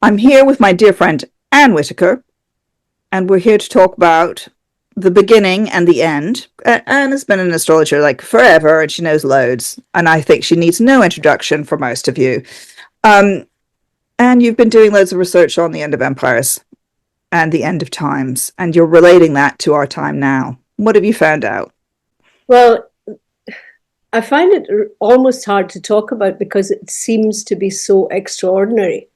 I'm here with my dear friend Anne Whitaker, and we're here to talk about the beginning and the end. Anne has been an astrologer like forever, and she knows loads, and I think she needs no introduction for most of you. And you've been doing loads of research on the end of empires and the end of times, and you're relating that to our time now. What have you found out? Well, I find it almost hard to talk about because it seems to be so extraordinary.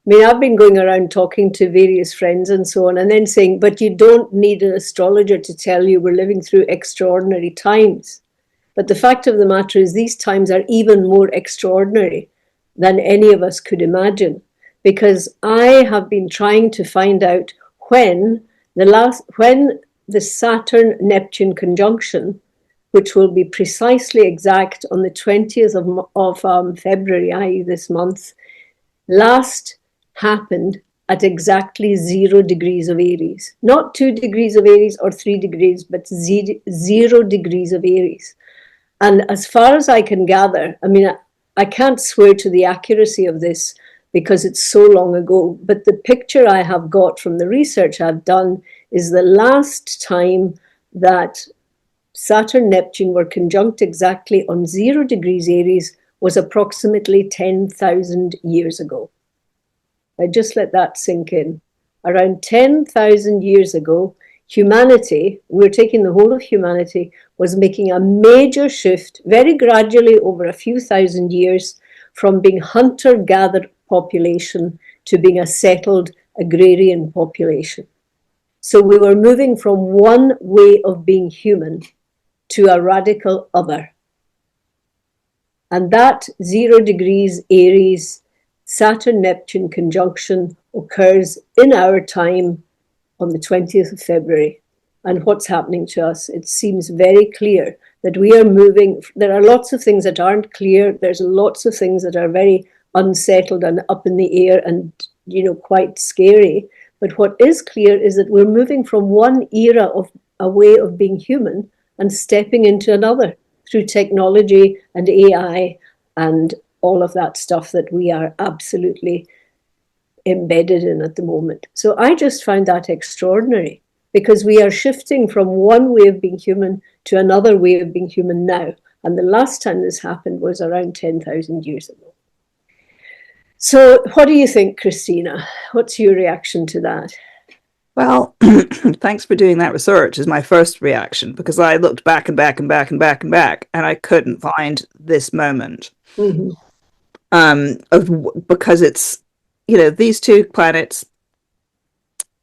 I mean, I've been going around talking to various friends and so on, and then saying, but you don't need an astrologer to tell you we're living through extraordinary times. But the fact of the matter is these times are even more extraordinary than any of us could imagine, because I have been trying to find out when the Saturn-Neptune conjunction, which will be precisely exact on the 20th of February, i.e. this month, last happened at exactly 0 degrees of Aries. Not 2 degrees of Aries or 3 degrees, but 0 degrees of Aries. And as far as I can gather, I mean, I can't swear to the accuracy of this because it's so long ago, but the picture I have got from the research I've done is the last time that Saturn and Neptune were conjunct exactly on 0 degrees Aries was approximately 10,000 years ago. I just let that sink in. Around 10,000 years ago, humanity, we're taking the whole of humanity, was making a major shift very gradually over a few thousand years from being hunter-gatherer population to being a settled agrarian population. So we were moving from one way of being human to a radical other. And that 0 degrees Aries Saturn-Neptune conjunction occurs in our time on the 20th of February. And what's happening to us? It seems very clear that we are moving. There are lots of things that aren't clear. There's lots of things that are very unsettled and up in the air and, quite scary. But what is clear is that we're moving from one era of a way of being human and stepping into another through technology and AI and all of that stuff that we are absolutely embedded in at the moment. So I just found that extraordinary because we are shifting from one way of being human to another way of being human now. And the last time this happened was around 10,000 years ago. So what do you think, Christina? What's your reaction to that? Well, thanks for doing that research is my first reaction, because I looked back and back and back and back and back, and I couldn't find this moment. Mm-hmm. Because it's, these two planets,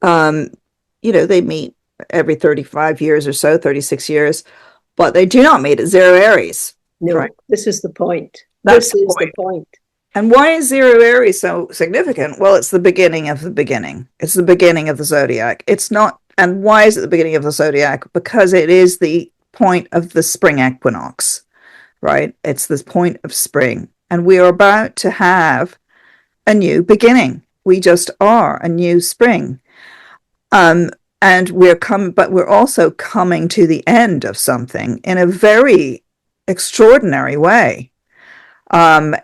they meet every 35 years or so, 36 years, but they do not meet at 0 Aries. No, right? This is the point. That's the point. And why is 0 Aries so significant? Well, it's the beginning of the beginning. It's the beginning of the zodiac. It's not, and why is it the beginning of the zodiac? Because it is the point of the spring equinox, right? It's the point of spring. And we are about to have a new beginning. We just are a new spring. And but we're also coming to the end of something in a very extraordinary way. And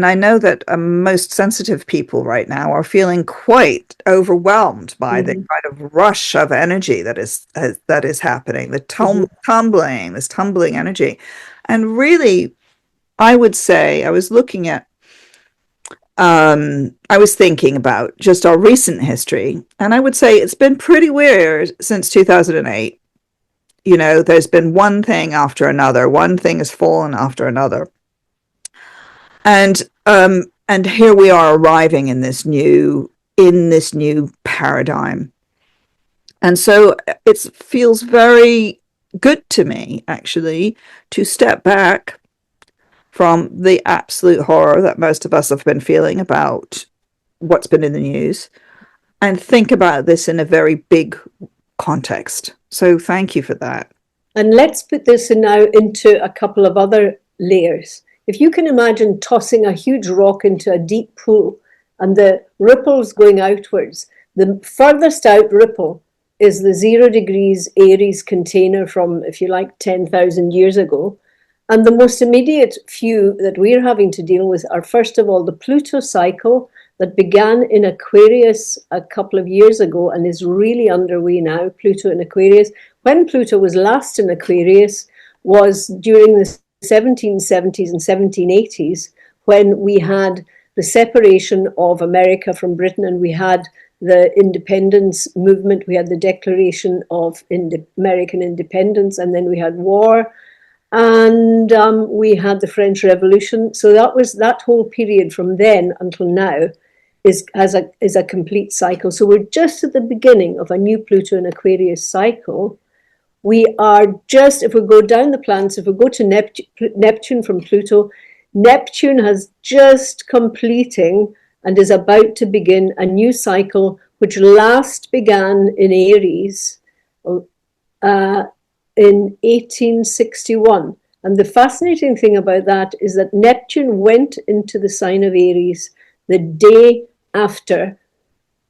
I know that most sensitive people right now are feeling quite overwhelmed by the kind of rush of energy that is happening, the tumbling energy. And really, I would say, I was thinking about just our recent history, and I would say it's been pretty weird since 2008. There's been one thing after another. One thing has fallen after another. And here we are arriving in this new paradigm. And so it feels very good to me, actually, to step back from the absolute horror that most of us have been feeling about what's been in the news and think about this in a very big context. So thank you for that. And let's put this now into a couple of other layers. If you can imagine tossing a huge rock into a deep pool and the ripples going outwards, the furthest out ripple is the 0 degrees Aries container from, if you like, 10,000 years ago. And the most immediate few that we're having to deal with are, first of all, the Pluto cycle that began in Aquarius a couple of years ago and is really underway now, Pluto in Aquarius. When Pluto was last in Aquarius was during the 1770s and 1780s, when we had the separation of America from Britain and we had the independence movement, we had the Declaration of American Independence, and then we had war, and we had the French Revolution. So that whole period from then until now is a complete cycle. So we're just at the beginning of a new Pluto and Aquarius cycle. We are just, if we go down the planets, if we go to Neptune from Pluto, Neptune has just completing and is about to begin a new cycle, which last began in Aries in 1861. And the fascinating thing about that is that Neptune went into the sign of Aries the day after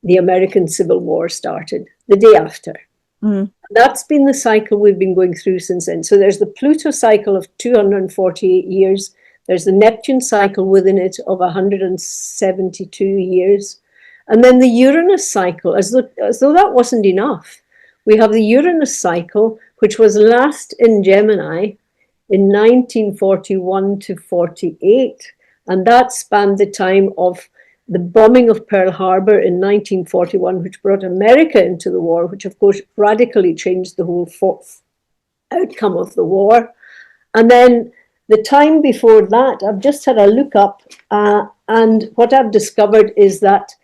the American Civil War started, the day after. That's been the cycle we've been going through since then. So there's the Pluto cycle of 248 years. There's the Neptune cycle within it of 172 years. And then the Uranus cycle, as though that wasn't enough. We have the Uranus cycle, which was last in Gemini in 1941 to 48. And that spanned the time of the bombing of Pearl Harbor in 1941, which brought America into the war, which of course radically changed the whole outcome of the war. And then the time before that, I've just had a look up, and what I've discovered is that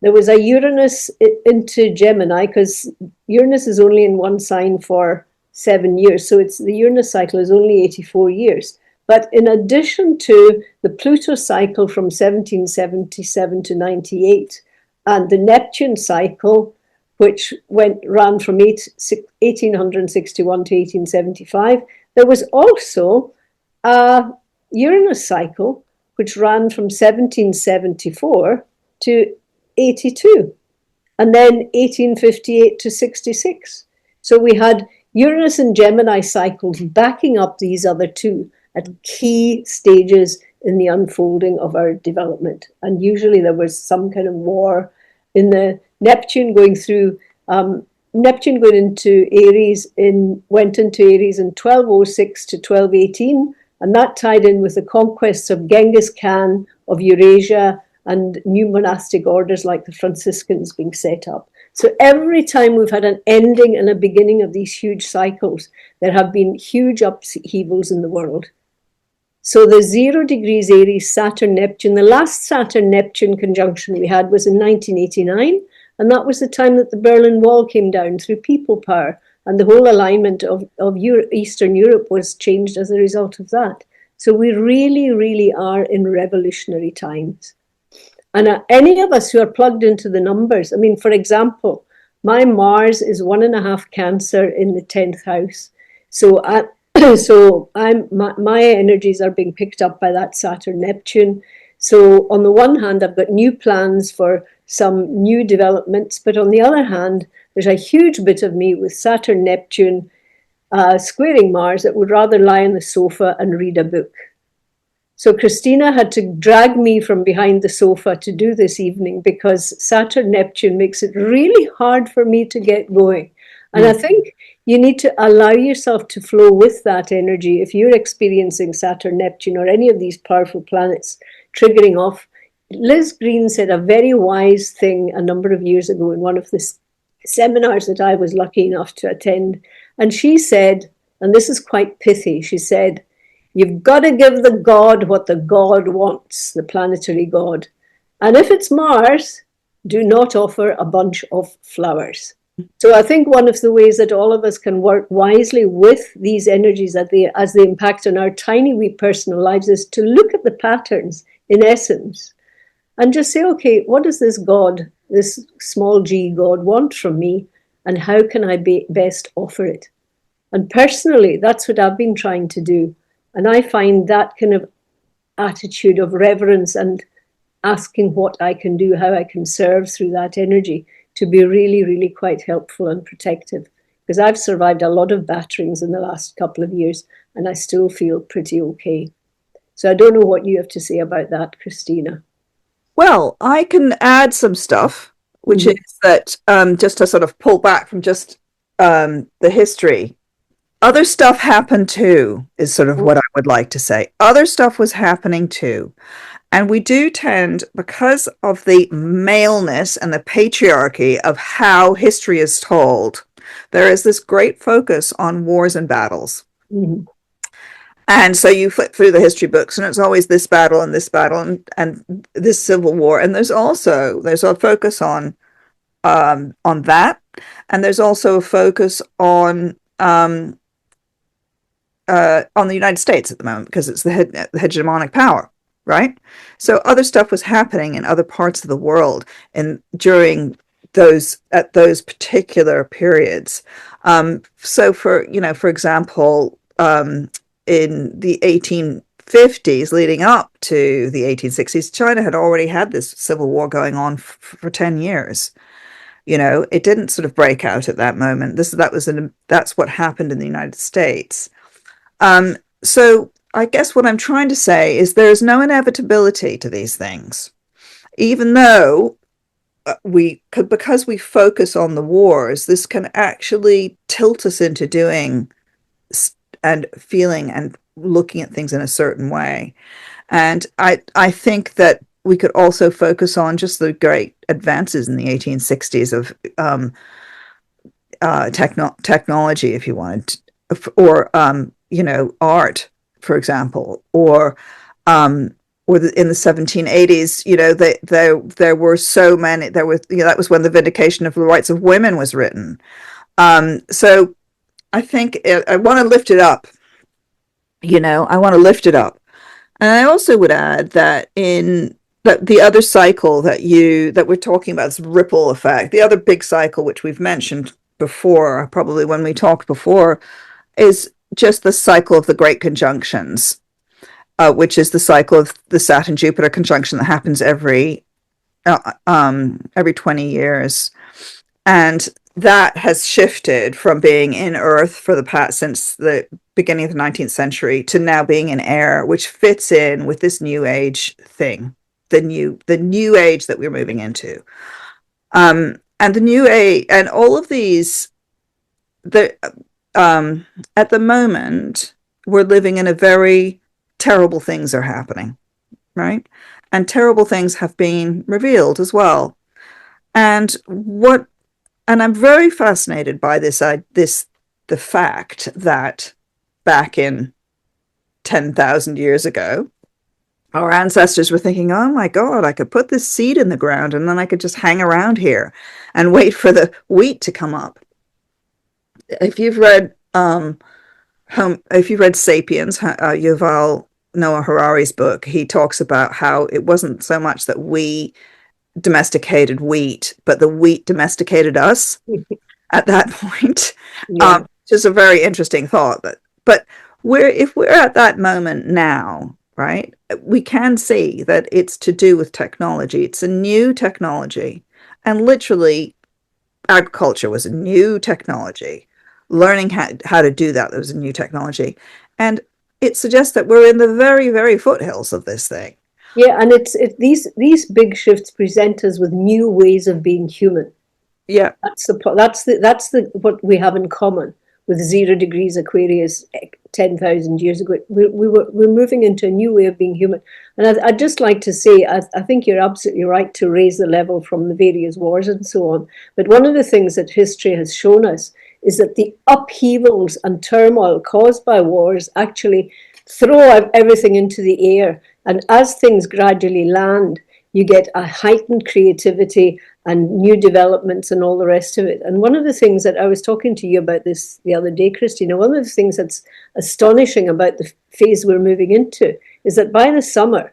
there was a Uranus into Gemini, because Uranus is only in one sign for 7 years. So the Uranus cycle is only 84 years. But in addition to the Pluto cycle from 1777 to 98, and the Neptune cycle, which ran from 1861 to 1875, there was also a Uranus cycle, which ran from 1774 to 82, and then 1858 to 66. So we had Uranus and Gemini cycles backing up these other two at key stages in the unfolding of our development. And usually there was some kind of war in the Neptune going through, Neptune going into Aries, went into Aries in 1206 to 1218, and that tied in with the conquests of Genghis Khan of Eurasia and new monastic orders like the Franciscans being set up. So every time we've had an ending and a beginning of these huge cycles, there have been huge upheavals in the world. So the 0 degrees Aries, Saturn, Neptune, the last Saturn-Neptune conjunction we had was in 1989, and that was the time that the Berlin Wall came down through people power, and the whole alignment of Eastern Europe was changed as a result of that. So we really, really are in revolutionary times. And any of us who are plugged into the numbers, I mean, for example, my Mars is 1.5 Cancer in the 10th house. So my energies are being picked up by that Saturn-Neptune. So on the one hand, I've got new plans for some new developments, but on the other hand, there's a huge bit of me with Saturn-Neptune squaring Mars that would rather lie on the sofa and read a book. So Christina had to drag me from behind the sofa to do this evening because Saturn-Neptune makes it really hard for me to get going. And I think you need to allow yourself to flow with that energy. If you're experiencing Saturn-Neptune or any of these powerful planets triggering off, Liz Green said a very wise thing a number of years ago in one of the seminars that I was lucky enough to attend. And she said, and this is quite pithy, she said, you've got to give the god what the god wants, the planetary god. And if it's Mars, do not offer a bunch of flowers. So I think one of the ways that all of us can work wisely with these energies as they impact on our tiny wee personal lives is to look at the patterns in essence and just say, okay, what does this God, this small g God want from me, and how can I best offer it? And personally, that's what I've been trying to do. And I find that kind of attitude of reverence and asking what I can do, how I can serve through that energy to be really, really quite helpful and protective. Because I've survived a lot of batterings in the last couple of years and I still feel pretty okay. So I don't know what you have to say about that, Christina. Well, I can add some stuff, which is that just to sort of pull back from just the history. Other stuff happened too, is sort of what I would like to say. Other stuff was happening too. And we do tend, because of the maleness and the patriarchy of how history is told, there is this great focus on wars and battles. Mm-hmm. And so you flip through the history books, and it's always this battle and this battle and this civil war. And there's a focus on that, and there's also a focus on the United States at the moment because it's the hegemonic power, right? So other stuff was happening in other parts of the world and during those particular periods. So for example, in the 1850s leading up to the 1860s, China had already had this civil war going on for 10 years. It didn't sort of break out at that moment. That's what happened in the United States. So I guess what I'm trying to say is there's no inevitability to these things, even though because we focus on the wars, this can actually tilt us into doing and feeling and looking at things in a certain way. And I think that we could also focus on just the great advances in the 1860s of technology, if you wanted, or art, for example, or in the 1780s, there were so many. That was when the Vindication of the Rights of Women was written. So I think I want to lift it up. I want to lift it up, and I also would add that the other cycle that we're talking about, this ripple effect, the other big cycle which we've mentioned before, probably when we talked before, is just the cycle of the great conjunctions, which is the cycle of the Saturn-Jupiter conjunction that happens every 20 years. And that has shifted from being in Earth for the past, since the beginning of the 19th century, to now being in air, which fits in with this new age thing, the new age that we're moving into. And the new age, and all of these, at the moment, we're living in a very terrible things are happening, right? And terrible things have been revealed as well. And I'm very fascinated by the fact that back in 10,000 years ago, our ancestors were thinking, oh my God, I could put this seed in the ground and then I could just hang around here and wait for the wheat to come up. If you've read *Sapiens*, Yuval Noah Harari's book, he talks about how it wasn't so much that we domesticated wheat, but the wheat domesticated us at that point. Yeah. Which is a very interesting thought. But if we're at that moment now, right, we can see that it's to do with technology. It's a new technology, and literally, agriculture was a new technology. Learning how to do that was a new technology, and it suggests that we're in the very, very foothills of this thing. Yeah, and these big shifts present us with new ways of being human. Yeah, that's the what we have in common with 0 degrees Aquarius 10,000 years ago. We're moving into a new way of being human, and I'd just like to say I think you're absolutely right to raise the level from the various wars and so on. But one of the things that history has shown us is that the upheavals and turmoil caused by wars actually throw everything into the air. And as things gradually land, you get a heightened creativity and new developments and all the rest of it. And one of the things that I was talking to you about this the other day, Christina, one of the things that's astonishing about the phase we're moving into is that by the summer,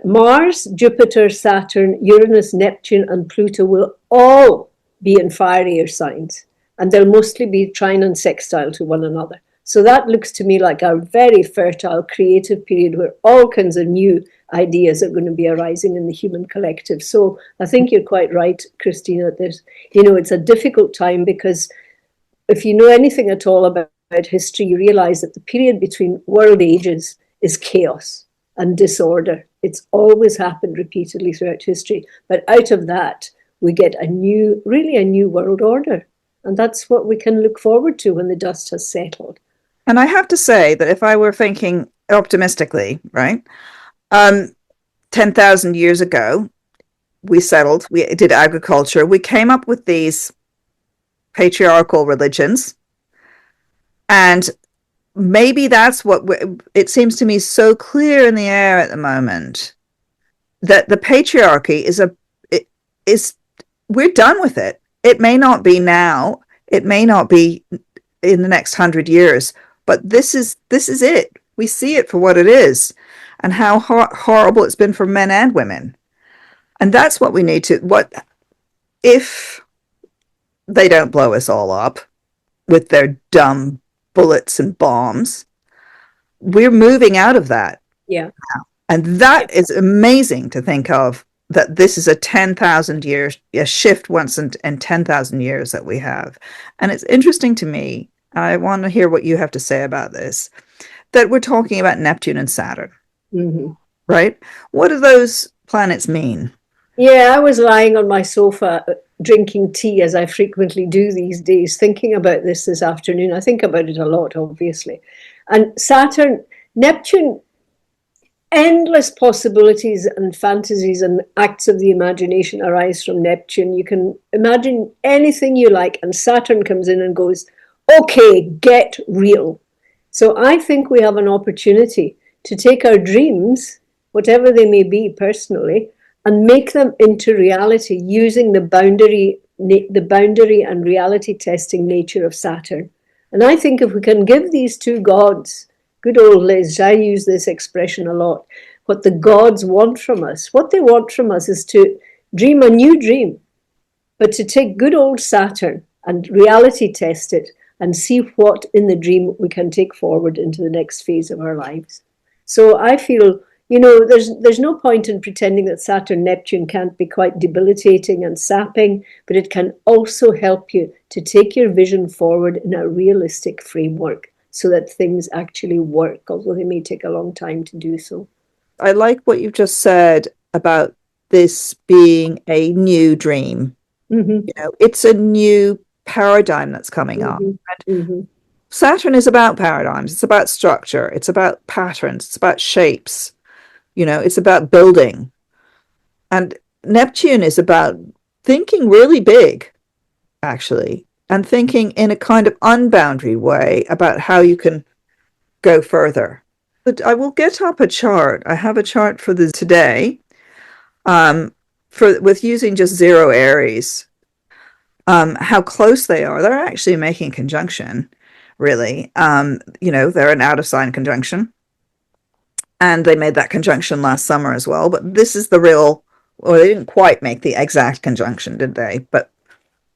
Mars, Jupiter, Saturn, Uranus, Neptune, and Pluto will all be in fire air signs. And they'll mostly be trine and sextile to one another. So that looks to me like a very fertile, creative period where all kinds of new ideas are going to be arising in the human collective. So I think you're quite right, Christina. It's a difficult time because if you know anything at all about history, you realize that the period between world ages is chaos and disorder. It's always happened repeatedly throughout history. But out of that, we get really a new world order. And that's what we can look forward to when the dust has settled. And I have to say that if I were thinking optimistically, right, 10,000 years ago, we settled, we did agriculture, we came up with these patriarchal religions. And maybe that's what it seems to me so clear in the air at the moment that the patriarchy is we're done with it. It may not be now, it may not be in the next 100 years, but this is it. We see it for what it is, and how horrible it's been for men and women. And that's what we need to, what if they don't blow us all up with their dumb bullets and bombs. We're moving out of that. Yeah. And that is amazing to think of, that this is a 10,000 year shift once in 10,000 years that we have. And it's interesting to me, and I want to hear what you have to say about this, that we're talking about Neptune and Saturn, right? What do those planets mean? Yeah, I was lying on my sofa drinking tea, as I frequently do these days, thinking about this afternoon. I think about it a lot, obviously. And Saturn, Neptune, endless possibilities and fantasies and acts of the imagination arise from Neptune. You can imagine anything you like, and Saturn comes in and goes, okay, get real. So I think we have an opportunity to take our dreams, whatever they may be personally, and make them into reality using the boundary and reality testing nature of Saturn. And I think if we can give these two gods, good old Liz, I use this expression a lot, what the gods want from us. What they want from us is to dream a new dream, but to take good old Saturn and reality test it and see what in the dream we can take forward into the next phase of our lives. So I feel, there's no point in pretending that Saturn Neptune can't be quite debilitating and sapping, but it can also help you to take your vision forward in a realistic framework so that things actually work, although they may take a long time to do so. I like what you've just said about this being a new dream. It's a new paradigm that's coming up. Saturn is about paradigms. It's about structure. It's about patterns. It's about shapes. It's about building. And Neptune is about thinking really big, actually, and thinking in a kind of unboundary way about how you can go further. But I will get up a chart. I have a chart for today, with using just 0 Aries, how close they are. They're actually making a conjunction, really. They're an out of sign conjunction. And they made that conjunction last summer as well. But this is the real, well, they didn't quite make the exact conjunction, did they? But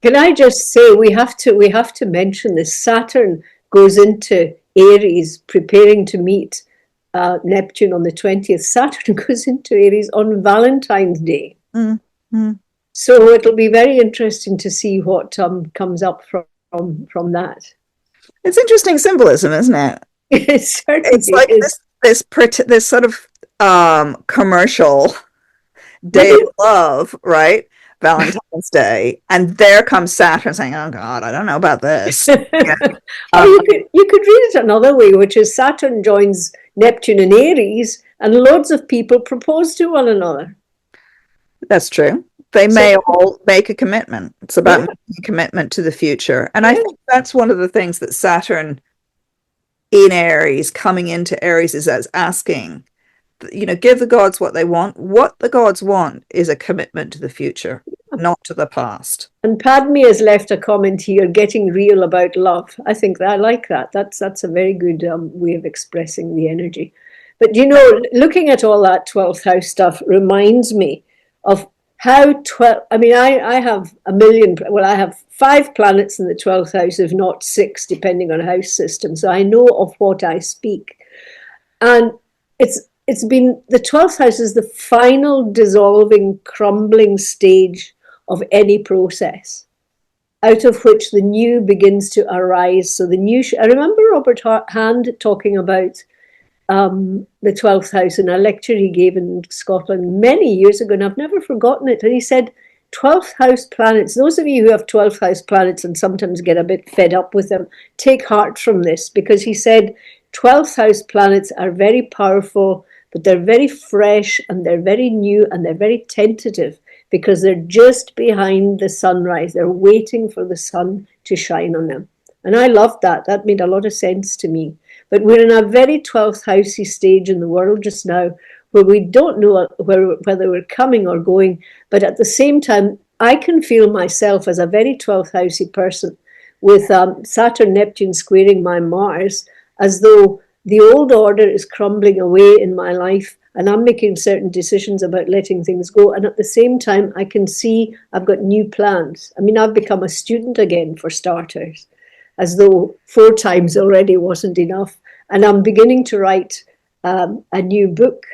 can I just say, we have to mention this. Saturn goes into Aries, preparing to meet Neptune on the 20th. Saturn goes into Aries on Valentine's Day. So it'll be very interesting to see what comes up from that. It's interesting symbolism, isn't it? It certainly it's like is. This sort of commercial day of love, right? Valentine's Day, and there comes Saturn saying, "Oh God, I don't know about this." You could read it another way, which is Saturn joins Neptune in Aries, and loads of people propose to one another. That's true. They may all make a commitment. It's about making a commitment to the future, and I think that's one of the things that Saturn in Aries, coming into Aries, is as asking, give the gods what they want. What the gods want is a commitment to the future, not to the past. And Padme has left a comment here, getting real about love. I think I like that. That's a very good way of expressing the energy. But looking at all that 12th house stuff reminds me of how I have I have 5 planets in the 12th house, if not 6, depending on house system. So I know of what I speak. And it's been, the 12th house is the final dissolving, crumbling stage of any process, out of which the new begins to arise. So the new, I remember Robert Hand talking about the 12th house in a lecture he gave in Scotland many years ago, and I've never forgotten it. And he said, 12th house planets, those of you who have 12th house planets and sometimes get a bit fed up with them, take heart from this, because he said 12th house planets are very powerful, but they're very fresh and they're very new and they're very tentative because they're just behind the sunrise. They're waiting for the sun to shine on them. And I loved that. That made a lot of sense to me. But we're in a very 12th housey stage in the world just now where we don't know whether we're coming or going. But at the same time, I can feel myself as a very 12th housey person with Saturn, Neptune squaring my Mars, as though the old order is crumbling away in my life and I'm making certain decisions about letting things go. And at the same time, I can see I've got new plans. I mean, I've become a student again, for starters, as though 4 times already wasn't enough. And I'm beginning to write a new book,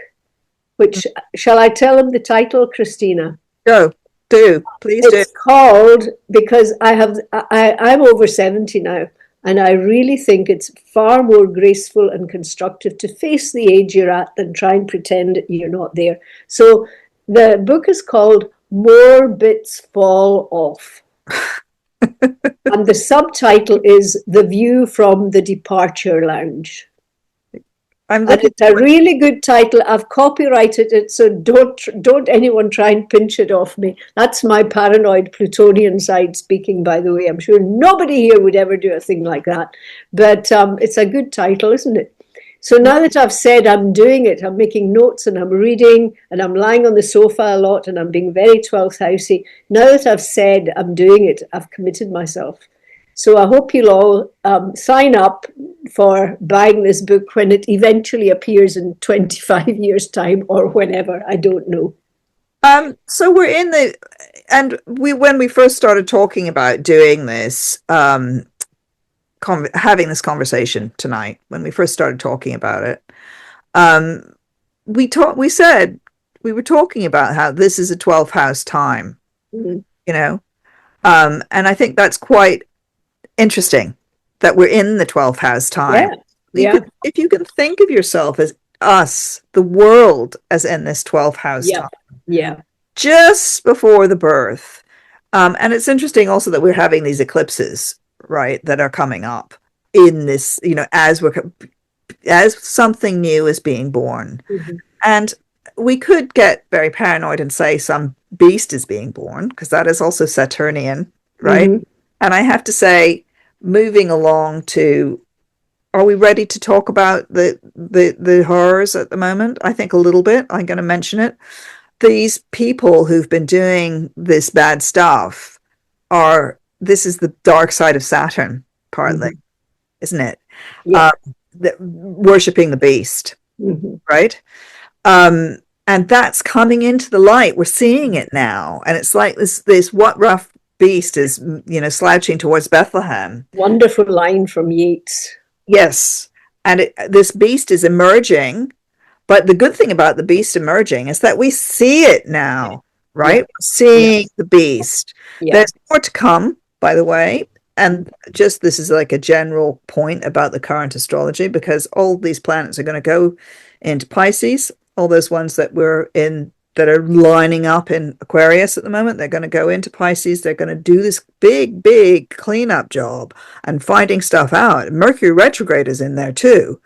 which, shall I tell him the title, Christina? Go, do, please do. It's called, because I'm over 70 now, and I really think it's far more graceful and constructive to face the age you're at than try and pretend you're not there. So the book is called More Bits Fall Off. And the subtitle is The View from the Departure Lounge. And it's a really good title. I've copyrighted it, so don't anyone try and pinch it off me. That's my paranoid Plutonian side speaking, by the way. I'm sure nobody here would ever do a thing like that. But it's a good title, isn't it? So now that I've said I'm doing it, I'm making notes and I'm reading and I'm lying on the sofa a lot and I'm being very 12th housey. Now that I've said I'm doing it, I've committed myself. So I hope you'll all sign up for buying this book when it eventually appears in 25 years' time or whenever, I don't know. So we're in when we first started talking about doing this, having this conversation tonight, when we first started talking about it, we said we were talking about how this is a 12th house time, you know, and I think that's quite interesting that we're in the 12th house time. If you can think of yourself as us, the world, as in this 12th house time, just before the birth. And it's interesting also that we're having these eclipses, right, that are coming up in this, you know, as something new is being born. And we could get very paranoid and say some beast is being born, because that is also Saturnian, right? And I have to say, moving along to, are we ready to talk about the horrors at the moment? I think a little bit. I'm going to mention it. These people who've been doing this bad stuff this is the dark side of Saturn, partly, isn't it? Worshipping the beast, right? And that's coming into the light. We're seeing it now. And it's like this what rough beast is, you know, slouching towards Bethlehem. Wonderful line from Yeats. Yes. And this beast is emerging. But the good thing about the beast emerging is that we see it now, right? Seeing the beast. There's more to come, by the way. And just this is like a general point about the current astrology, because all these planets are going to go into Pisces, all those ones that we're in that are lining up in Aquarius at the moment, they're going to go into Pisces. They're going to do this big cleanup job and finding stuff out. Mercury retrograde is in there too.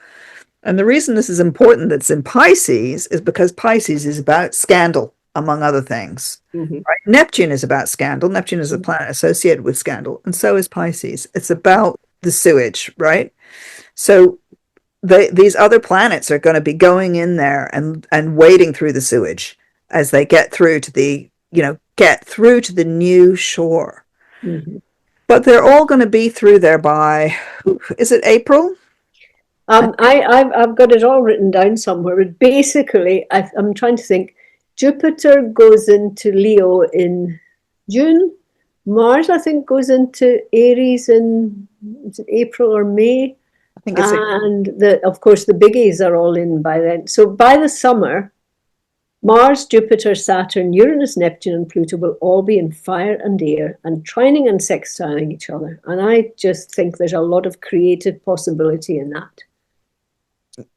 And the reason this is important that's in Pisces is because Pisces is about scandal, among other things. Right? Neptune is about scandal. Neptune is a planet associated with scandal, and so is Pisces. It's about the sewage, right? So these other planets are going to be going in there and wading through the sewage as they get through to the new shore. But they're all going to be through there by, is it April? I've got it all written down somewhere, but basically I'm trying to think. Jupiter goes into Leo in June. Mars, I think, goes into Aries in April or May. I think it's and of course the biggies are all in by then. So by the summer, Mars, Jupiter, Saturn, Uranus, Neptune, and Pluto will all be in fire and air and trining and sextiling each other. And I just think there's a lot of creative possibility in that.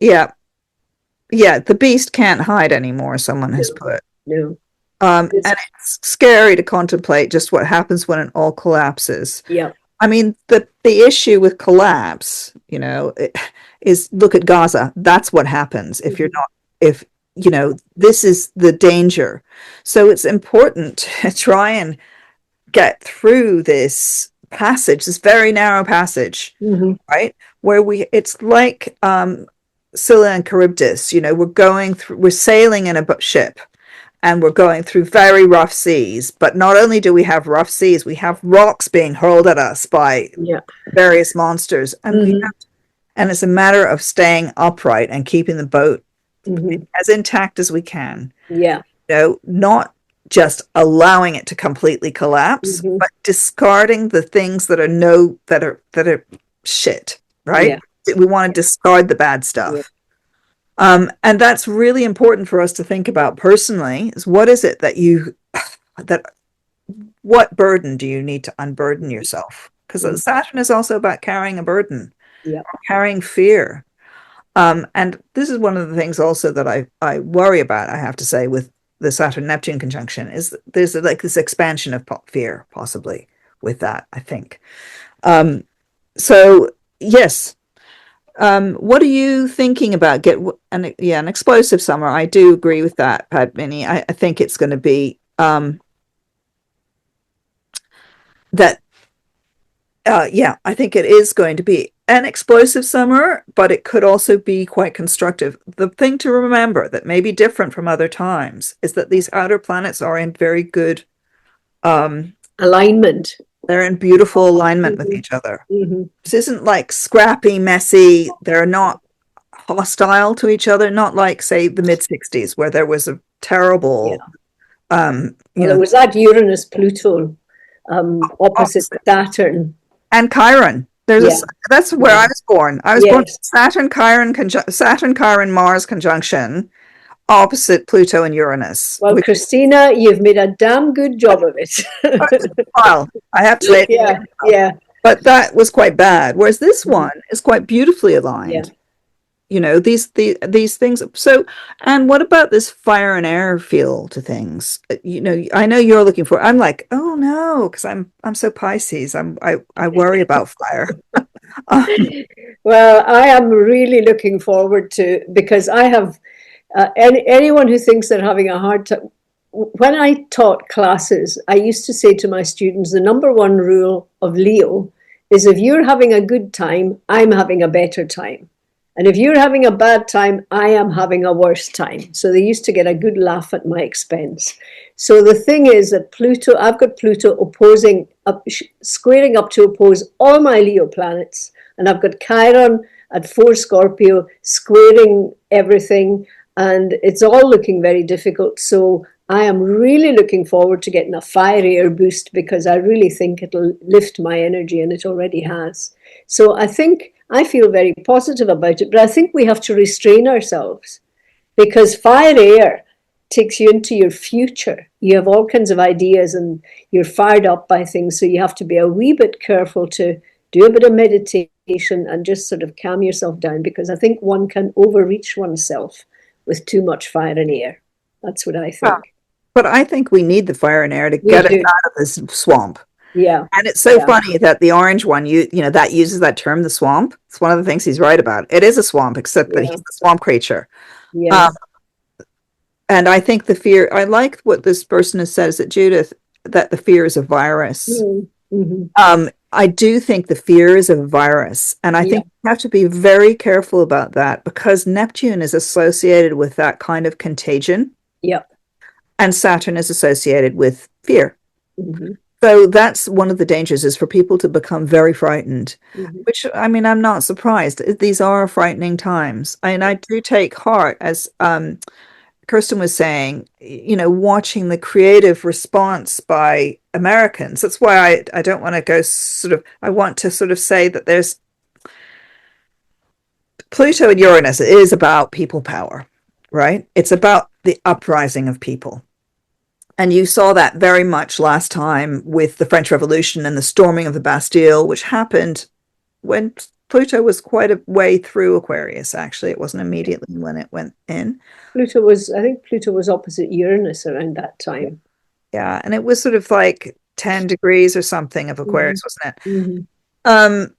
Yeah. yeah, the beast can't hide anymore, someone has No, put. no. And It's, it's scary to contemplate just what happens when it all collapses. yeah. I mean, the issue with collapse, is look at Gaza. That's what happens if you're not, if, this is the danger. So it's important to try and get through this passage, this very narrow passage, Mm-hmm. right? Where it's like Scylla and Charybdis, we're sailing in a ship and we're going through very rough seas. But not only do we have rough seas, we have rocks being hurled at us by Yeah. various monsters, and Mm-hmm. and it's a matter of staying upright and keeping the boat Mm-hmm. as intact as we can. Yeah. Not just allowing it to completely collapse, Mm-hmm. but discarding the things that are that are shit, right? Yeah. We want to discard the bad stuff. Yeah. And that's really important for us to think about personally, is what is it that what burden do you need to unburden yourself? Because Saturn is also about carrying a burden, Yeah. carrying fear. And this is one of the things also that I worry about, I have to say, with the Saturn-Neptune conjunction, is there's like this expansion of fear, possibly, with that, I think. So, yes. What are you thinking about? An explosive summer. I do agree with that, Padmini. I think it's going to be that. Yeah, I think it is going to be an explosive summer, but it could also be quite constructive. The thing to remember that may be different from other times is that these outer planets are in very good Alignment. they're in beautiful alignment with each other. Mm-hmm. This isn't like scrappy, messy. They're not hostile to each other, not like, say, the mid-60s, where there was a terrible Well, it was that Uranus Pluto opposite opposite. Saturn. And Chiron. Yeah. That's where I was born. I was born Yes. Saturn Chiron Mars conjunction opposite Pluto and Uranus. Well, Which, Christina, you've made a damn good job of it. well, I have to say, Yeah. Yeah. but that was quite bad. Whereas this one is quite beautifully Yeah. aligned. These things. So, and what about this fire and air feel to things? I know you're looking for. I'm like, oh no, because I'm so Pisces. I worry about fire. Well, I am really looking forward to, because I have anyone who thinks they're having a hard time. When I taught classes, I used to say to my students, the number one rule of Leo is, if you're having a good time, I'm having a better time. And if you're having a bad time, I am having a worse time. So they used to get a good laugh at my expense. So the thing is that Pluto, I've got Pluto squaring up to oppose all my Leo planets. And I've got Chiron at 4 Scorpio squaring everything. And it's all looking very difficult. So I am really looking forward to getting a fire air boost, because I really think it'll lift my energy, and it already has. So I feel very positive about it, but I think we have to restrain ourselves, because fire air takes you into your future. You have all kinds of ideas and you're fired up by things. So you have to be a wee bit careful to do a bit of meditation and just sort of calm yourself down, because I think one can overreach oneself with too much fire and air. That's what I think. But I think we need the fire and air to get us out of this swamp. Yeah. And it's so funny that the orange one, that uses that term, the swamp. It's one of the things he's right about. It is a swamp, except that he's the swamp creature. Yeah. And I think the fear, I like what this person has said, is it Judith, that the fear is a virus. Mm-hmm. I do think the fear is a virus. And I think you have to be very careful about that, because Neptune is associated with that kind of contagion. Yep. And Saturn is associated with fear. Mm-hmm. So that's one of the dangers, is for people to become very frightened, which, I mean, I'm not surprised. These are frightening times. And I do take heart, as Kirsten was saying, watching the creative response by Americans. That's why I don't want to go I want to sort of say that there's Pluto and Uranus is about people power, right? It's about the uprising of people. And you saw that very much last time with the French Revolution and the storming of the Bastille, which happened when Pluto was quite a way through Aquarius, actually. It wasn't immediately when it went in. I think Pluto was opposite Uranus around that time. Yeah, and it was sort of like 10 degrees or something of Aquarius, wasn't it? Mm-hmm. Um,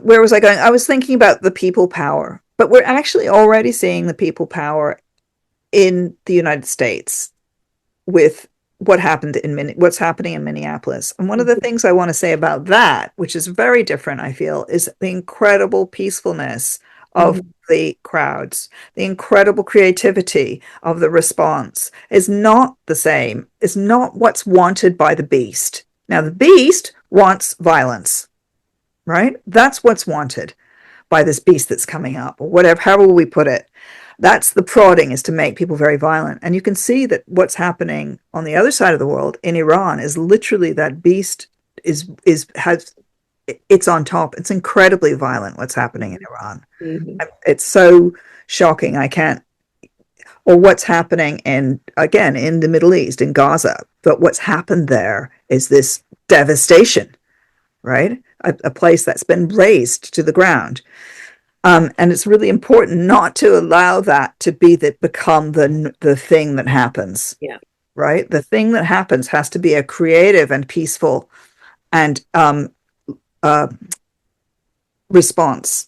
where was I going? I was thinking about the people power, but we're actually already seeing the people power in the United States with what's happening in Minneapolis. And one of the things I want to say about that, which is very different, I feel, is the incredible peacefulness of the crowds, the incredible creativity of the response is not the same. It's not what's wanted by the beast. Now, the beast wants violence, right? That's what's wanted by this beast that's coming up, or whatever, however we put it. That's the prodding, is to make people very violent. And you can see that what's happening on the other side of the world in Iran is literally that beast it's on top. It's incredibly violent what's happening in Iran. It's so shocking. Or what's happening in the Middle East, in Gaza. But what's happened there is this devastation, right? A place that's been razed to the ground. And it's really important not to allow that to become the thing that happens. Yeah. Right? The thing that happens has to be a creative and peaceful and response.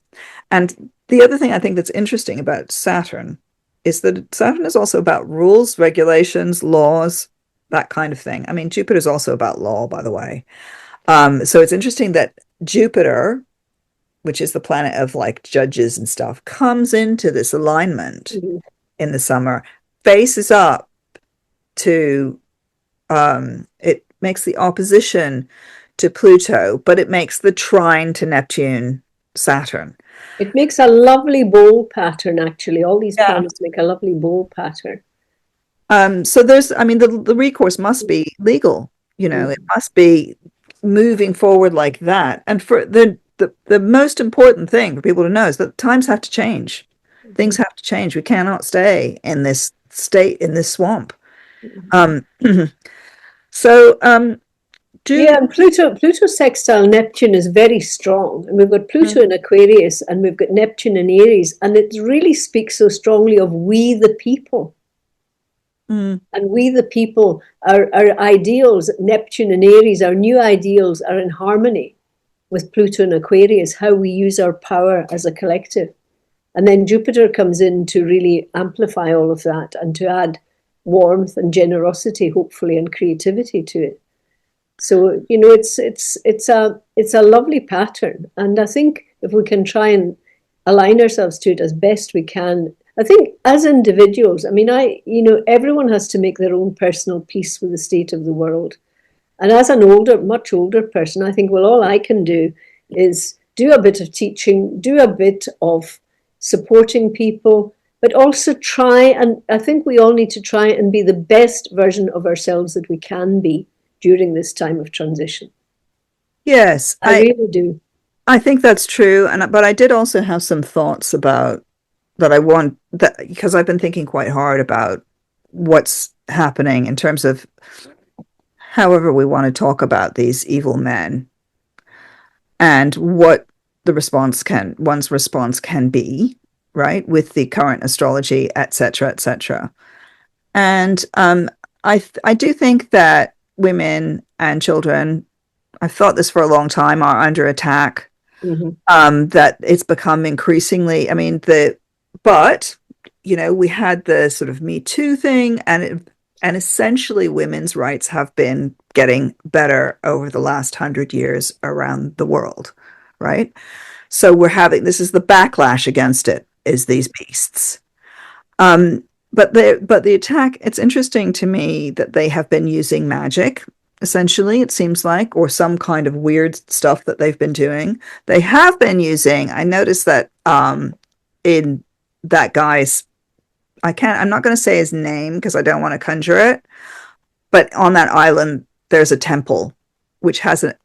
And the other thing I think that's interesting about Saturn is that Saturn is also about rules, regulations, laws, that kind of thing. I mean, Jupiter is also about law, by the way. So it's interesting that Jupiter, which is the planet of like judges and stuff, comes into this alignment in the summer, faces up to, it makes the opposition to Pluto, but it makes the trine to Neptune-Saturn. It makes a lovely bowl pattern, actually. All these planets make a lovely bowl pattern. So the recourse must be legal, it must be moving forward like that. And for the most important thing for people to know is that times have to change. Things have to change. We cannot stay in this state, in this swamp. And Pluto sextile Neptune is very strong. And we've got Pluto in Aquarius and we've got Neptune in Aries. And it really speaks so strongly of we the people. And we the people, our ideals, Neptune and Aries, our new ideals are in harmony with Pluto and Aquarius, how we use our power as a collective. And then Jupiter comes in to really amplify all of that and to add warmth and generosity, hopefully, and creativity to it. So, it's a lovely pattern. And I think if we can try and align ourselves to it as best we can, I think as individuals, everyone has to make their own personal peace with the state of the world. And as an much older person, I think, well, all I can do is do a bit of teaching, do a bit of supporting people, but also I think we all need to try and be the best version of ourselves that we can be during this time of transition. Yes, I really do. I think that's true. But I did also have some thoughts about that because I've been thinking quite hard about what's happening in terms of however we want to talk about these evil men and what one's response can be, right, with the current astrology, etc., etc. And I do think that women and children, I've thought this for a long time, are under attack. That it's become increasingly, but we had the sort of Me Too thing, and essentially women's rights have been getting better over the last 100 years around the world, right? So this is the backlash against it, is these beasts. But the attack, it's interesting to me that they have been using magic, essentially, it seems like, or some kind of weird stuff that they've been doing. They have been using, I noticed that in that guy's, I'm not going to say his name because I don't want to conjure it, but on that island, there's a temple which has a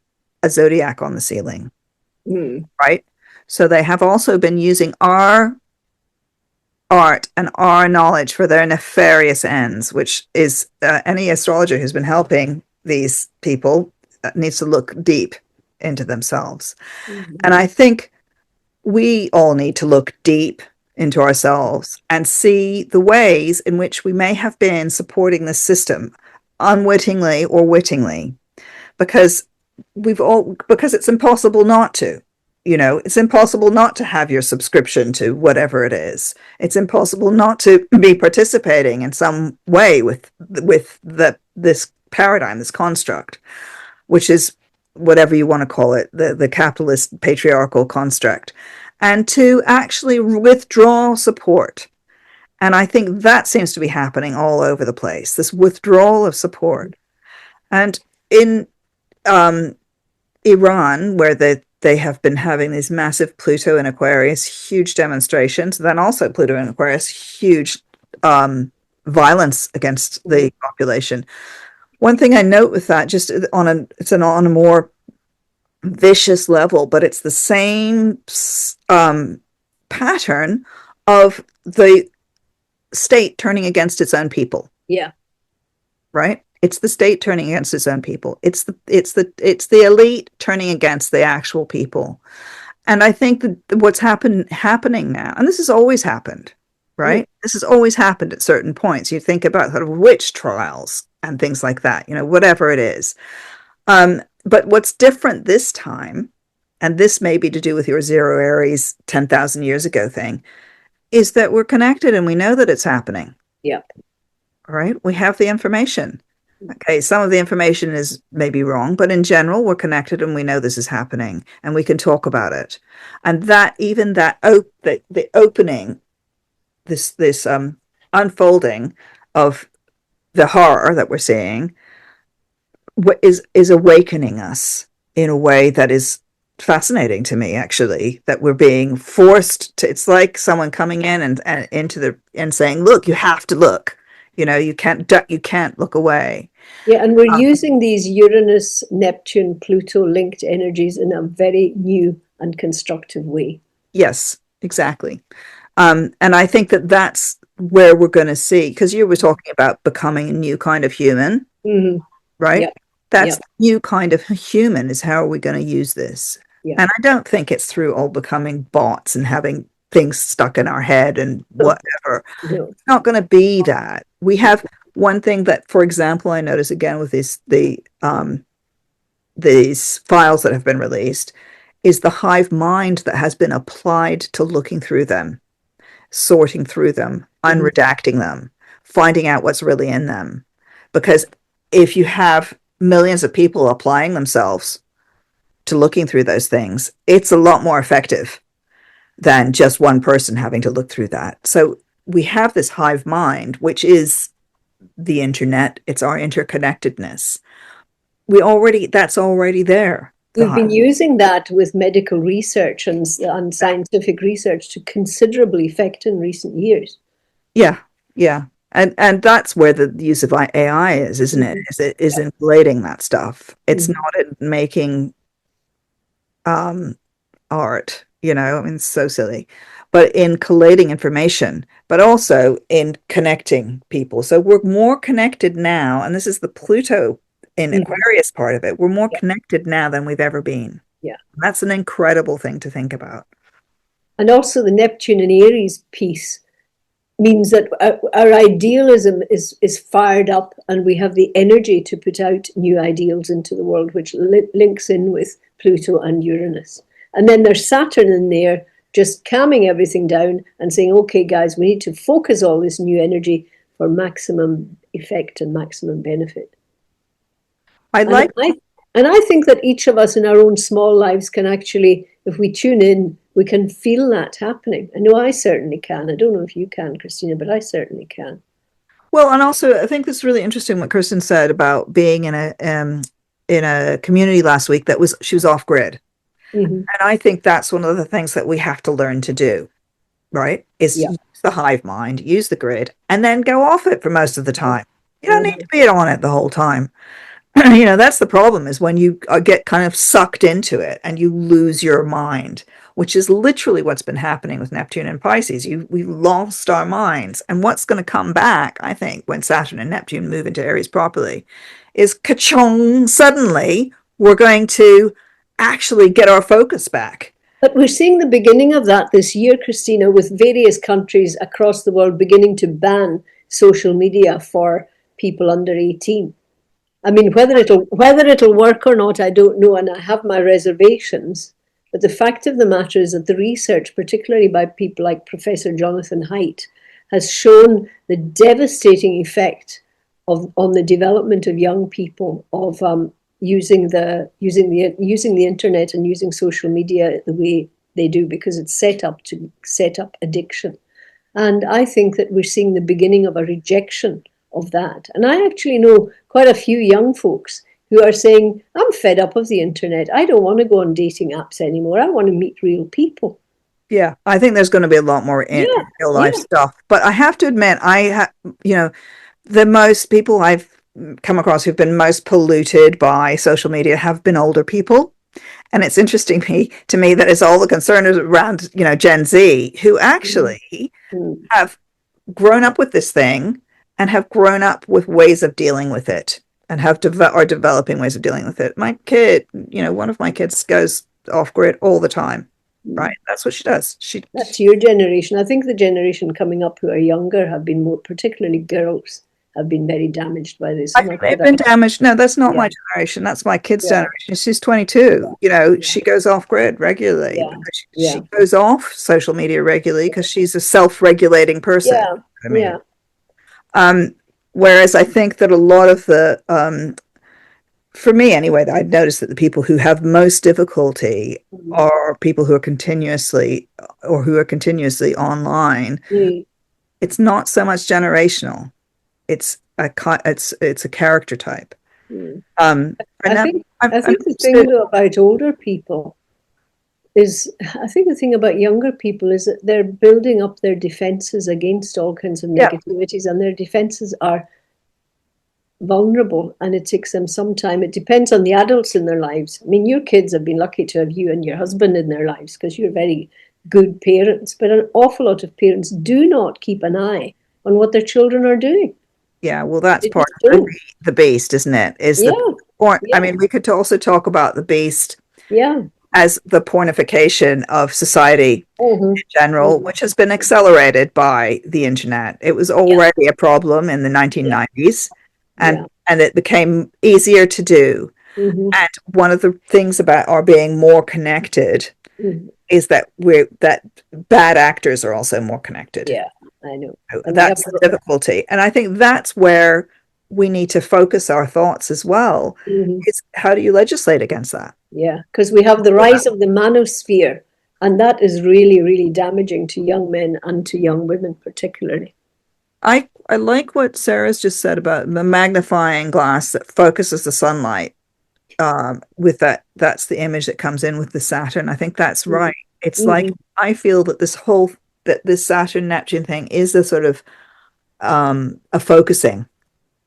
zodiac on the ceiling, right? So they have also been using our art and our knowledge for their nefarious ends, which is any astrologer who's been helping these people needs to look deep into themselves. Mm-hmm. And I think we all need to look deep into ourselves and see the ways in which we may have been supporting the system unwittingly or wittingly, because because it's impossible not to. It's impossible not to have your subscription to whatever it is. It's impossible not to be participating in some way with this paradigm, this construct, which is whatever you want to call it, the capitalist patriarchal construct, and to actually withdraw support. And I think that seems to be happening all over the place, this withdrawal of support. And in Iran, where they have been having these massive Pluto in Aquarius, huge demonstrations, then also Pluto in Aquarius, huge violence against the population. One thing I note with that, just it's on a more vicious level, but it's the same pattern of the state turning against its own people. Yeah. Right? It's the state turning against its own people. It's the elite turning against the actual people. And I think that what's happening now, and this has always happened, right? This has always happened at certain points. You think about sort of witch trials and things like that, whatever it is. But what's different this time, and this may be to do with your zero Aries 10,000 years ago thing, is that we're connected and we know that it's happening. Yeah. All right. We have the information. Okay. Some of the information is maybe wrong, but in general, we're connected and we know this is happening and we can talk about it. And that even that the opening, this unfolding of the horror that we're seeing is awakening us in a way that is fascinating to me, actually, that we're being forced to. It's like someone coming in and saying, look, you have to look, you can't look away. Yeah, and we're using these Uranus, Neptune, Pluto linked energies in a very new and constructive way. Yes, exactly. And I think that that's where we're going to see, because you were talking about becoming a new kind of human, right? Yep. That's the new kind of human, is how are we going to use this? Yeah. And I don't think it's through all becoming bots and having things stuck in our head and whatever. No. It's not going to be that. We have one thing that, for example, I notice again with these files that have been released, is the hive mind that has been applied to looking through them, sorting through them, unredacting them, finding out what's really in them. Because if you have millions of people applying themselves to looking through those things, it's a lot more effective than just one person having to look through that. So we have this hive mind, which is the internet. It's our interconnectedness. That's already there. We've been using that with medical research and scientific research to considerable effect in recent years. Yeah. And that's where the use of AI is, isn't it? Is inflating that stuff. It's not in making art, it's so silly, but in collating information, but also in connecting people. So we're more connected now, and this is the Pluto in Aquarius part of it. We're more connected now than we've ever been. Yeah. That's an incredible thing to think about. And also the Neptune and Aries piece means that our idealism is fired up and we have the energy to put out new ideals into the world, which links in with Pluto and Uranus. And then there's Saturn in there just calming everything down and saying, okay, guys, we need to focus all this new energy for maximum effect and maximum benefit. And I think that each of us in our own small lives can actually, if we tune in, we can feel that happening. I know I certainly can. I don't know if you can, Christina, but I certainly can. Well, and also I think it's really interesting what Kirsten said about being in a community last week she was off grid. And I think that's one of the things that we have to learn to do, right? Is use the hive mind, use the grid, and then go off it for most of the time. You don't need to be on it the whole time. That's the problem, is when you get kind of sucked into it and you lose your mind, which is literally what's been happening with Neptune and Pisces. We lost our minds. And what's going to come back, I think, when Saturn and Neptune move into Aries properly, is ka-chong, suddenly we're going to actually get our focus back. But we're seeing the beginning of that this year, Christina, with various countries across the world beginning to ban social media for people under 18. I mean, whether it'll work or not, I don't know, and I have my reservations. But the fact of the matter is that the research, particularly by people like Professor Jonathan Haidt, has shown the devastating effect on the development of young people of using the internet and using social media the way they do, because it's set up to set up addiction. And I think that we're seeing the beginning of a rejection of that. And I actually know quite a few young folks who are saying, I'm fed up of the internet. I don't want to go on dating apps anymore. I want to meet real people. Yeah, I think there's going to be a lot more in real life stuff. But I have to admit, the most people I've come across who've been most polluted by social media have been older people. And it's interesting to me that it's all the concern around, Gen Z, who actually have grown up with this thing and have grown up with ways of dealing with it and are developing ways of dealing with it. My kid, one of my kids goes off grid all the time. Right, that's what she does. That's your generation. I think the generation coming up who are younger have been more, particularly girls, have been very damaged by this. They've been damaged. No, that's not my generation. That's my kid's generation. She's 22. She goes off grid regularly. She goes off social media regularly because she's a self-regulating person. Whereas I think that a lot of the for me anyway, I've noticed that the people who have most difficulty are people who are continuously online. It's not so much generational. It's a character type. I think the thing though about older people is, I think the thing about younger people is that they're building up their defenses against all kinds of negativities, and their defenses are vulnerable, and it takes them some time. It depends on the adults in their lives. I mean, your kids have been lucky to have you and your husband in their lives because you're very good parents, but an awful lot of parents do not keep an eye on what their children are doing. Yeah, well, that's part of the beast, isn't it? I mean, we could also talk about the beast as the pornification of society in general, which has been accelerated by the internet. It was already a problem in the 1990s. And it became easier to do. And one of the things about our being more connected is that bad actors are also more connected. Yeah, I know. And that's the difficulty. And I think that's where we need to focus our thoughts as well. Is how do you legislate against that? Yeah, because we have the rise of the manosphere, and that is really, really damaging to young men and to young women particularly. I like what Sarah's just said about the magnifying glass that focuses the sunlight. With that's the image that comes in with the Saturn. I think that's right. It's like, I feel that this Saturn Neptune thing is the sort of a focusing,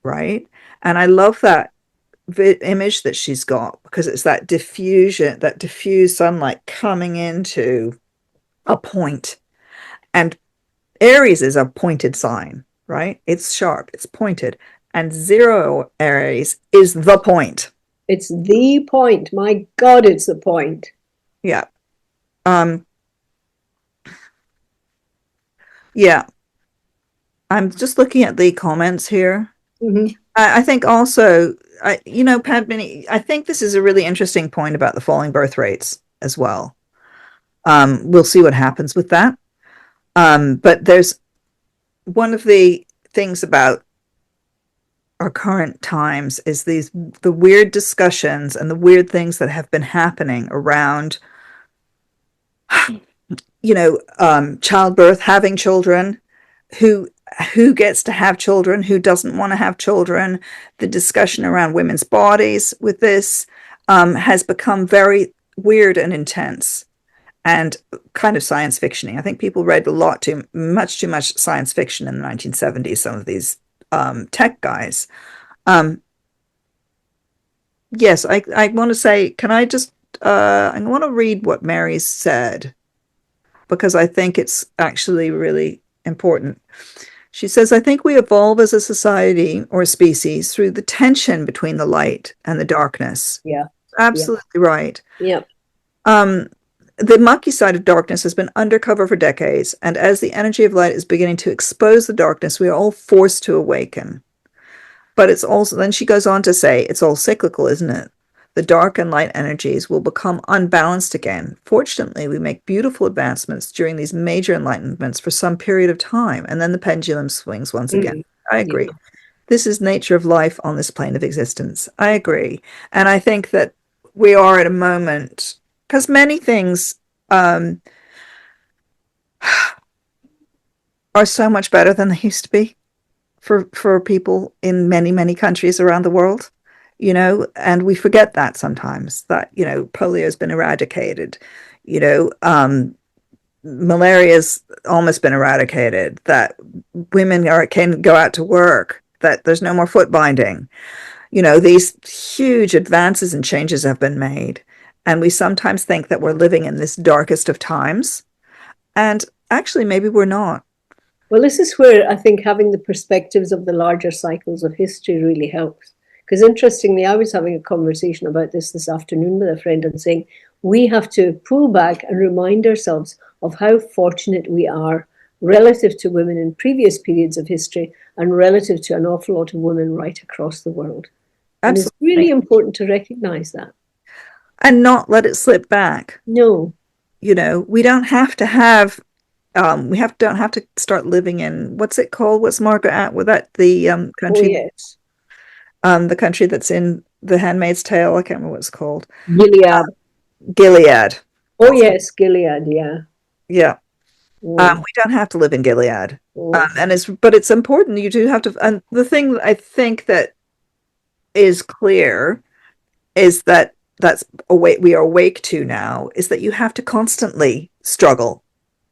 right? And I love that image that she's got, because it's that diffusion, that diffused sunlight coming into a point. And Aries is a pointed sign, right? It's sharp, it's pointed. And 0 Aries is the point. It's the point. My God, it's the point. Yeah. Yeah. I'm just looking at the comments here. I think also, Padmini, I think this is a really interesting point about the falling birth rates as well. We'll see what happens with that. But there's one of the things about our current times is the weird discussions and the weird things that have been happening around, childbirth, having children, who gets to have children, who doesn't want to have children. The discussion around women's bodies with this has become very weird and intense. And kind of science fiction-y. I think people read too much science fiction in the 1970s, some of these tech guys. Yes, I want to say, can I just, I want to read what Mary said, because I think it's actually really important. She says, I think we evolve as a society or a species through the tension between the light and the darkness. Yeah. absolutely right. Yeah. Um, the mucky side of darkness has been undercover for decades, and as the energy of light is beginning to expose the darkness, we are all forced to awaken. But it's also, then she goes on to say, it's all cyclical, isn't it? The dark and light energies will become unbalanced again. Fortunately, we make beautiful advancements during these major enlightenments for some period of time, and then the pendulum swings once again. Mm. I Yeah. agree. This is nature of life on this plane of existence. I agree. And I think that we are at a moment, because many things um, are so much better than they used to be for people in many, many countries around the world, and we forget that sometimes, that, polio has been eradicated, you know, um, malaria's almost been eradicated, that can go out to work, that there's no more foot binding. These huge advances and changes have been made. And we sometimes think that we're living in this darkest of times. And actually, maybe we're not. Well, this is where I think having the perspectives of the larger cycles of history really helps. Because interestingly, I was having a conversation about this afternoon with a friend and saying we have to pull back and remind ourselves of how fortunate we are relative to women in previous periods of history and relative to an awful lot of women right across the world. And it's really Absolutely. important to recognize that. And not let it slip back. No. We don't have to have don't have to start living in, what's it called? What's Margaret Atwood, that the Oh, country, yes. the country that's in The Handmaid's Tale? I can't remember what it's called. Gilead. Gilead. Oh, yes, Gilead, yeah. Yeah. Mm. We don't have to live in Gilead. Oh. But it's important. You do have to. And the thing I think that is clear is that we are awake to now, is that you have to constantly struggle,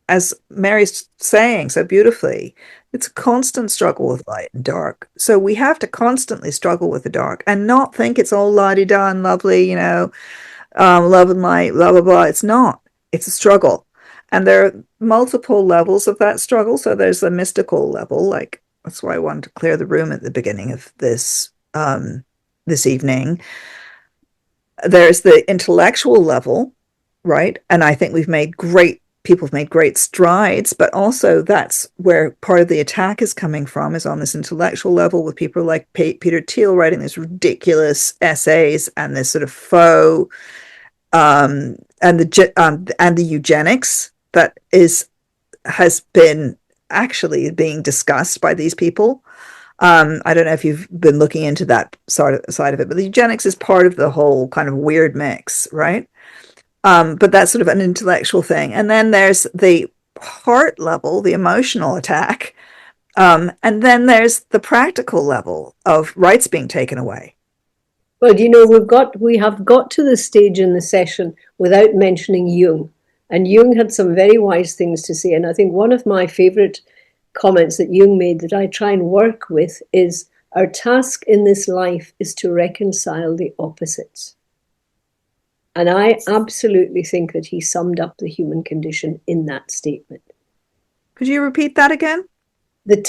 as Mary's saying so beautifully. It's a constant struggle with light and dark. So we have to constantly struggle with the dark and not think it's all la-di-da and lovely, love and light, blah, blah, blah. It's not. It's a struggle. And there are multiple levels of that struggle. So there's a mystical level, like that's why I wanted to clear the room at the beginning of this evening. There's the intellectual level, right? And I think people have made great strides, but also that's where part of the attack is coming from, is on this intellectual level, with people like Peter Thiel writing these ridiculous essays and this sort of faux and the eugenics that has been actually being discussed by these people. I don't know if you've been looking into that side of it, but the eugenics is part of the whole kind of weird mix, right? But that's sort of an intellectual thing. And then there's the heart level, the emotional attack. And then there's the practical level of rights being taken away. But we have got to the stage in the session without mentioning Jung. And Jung had some very wise things to say. And I think one of my favorite comments that Jung made that I try and work with is, our task in this life is to reconcile the opposites. And I absolutely think that he summed up the human condition in that statement. Could you repeat that again?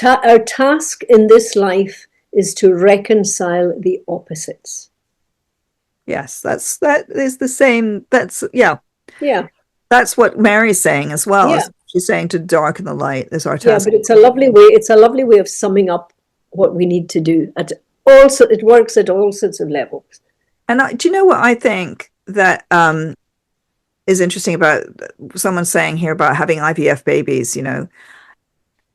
Our task in this life is to reconcile the opposites. Yes, that is the same. Yeah. That's what Mary's saying as well. Yeah. She's saying to darken the light is our Yeah, task. but it's a lovely way. It's a lovely way of summing up what we need to do. It works at all sorts of levels. And do you know what I think that is interesting about someone saying here about having IVF babies,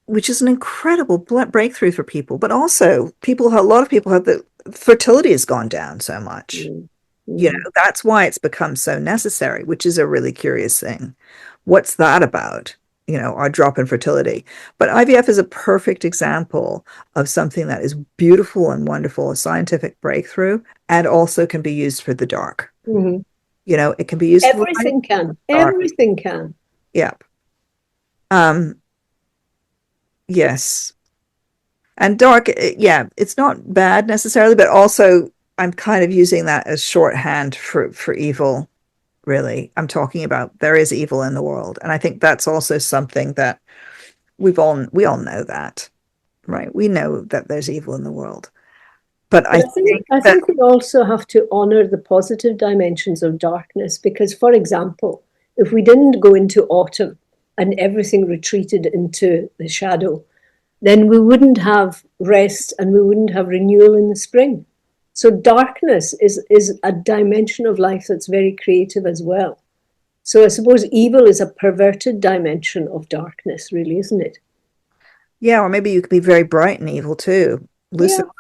which is an incredible breakthrough for people, but also a lot of people have the fertility has gone down so much. Mm-hmm. That's why it's become so necessary, which is a really curious thing. What's that about? Our drop in fertility. But IVF is a perfect example of something that is beautiful and wonderful, a scientific breakthrough, and also can be used for the dark. Mm-hmm. It can be used Everything for can. Everything can. Yep. Yes. And dark, yeah, it's not bad necessarily, but also I'm kind of using that as shorthand for evil. Really, I'm talking about there is evil in the world, and I think that's also something that we all know that, right? We know that there's evil in the world, But I But think I that, think we also have to honor the positive dimensions of darkness because, for example, if we didn't go into autumn and everything retreated into the shadow, then we wouldn't have rest and we wouldn't have renewal in the spring. So darkness is a dimension of life that's very creative as well. So I suppose evil is a perverted dimension of darkness, really, isn't it? yeah, or maybe you could be very bright and evil too. Yeah, Lucifer.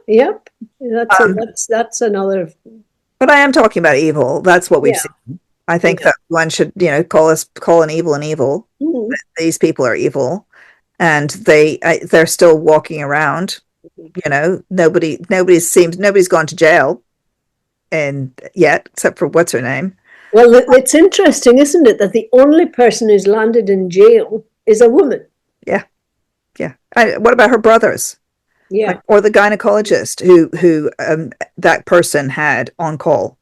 yep. That's another. But I am talking about evil. That's what we've Yeah, seen. I think yeah. that one should, call an evil an evil. Mhm. These people are evil, and they're still walking around. Nobody's gone to jail and yet, except for what's her name. Well, it's interesting, isn't it, that the only person who's landed in jail is a woman. Yeah, yeah. What about her brothers? Like, Yeah. or the gynecologist who that person had on call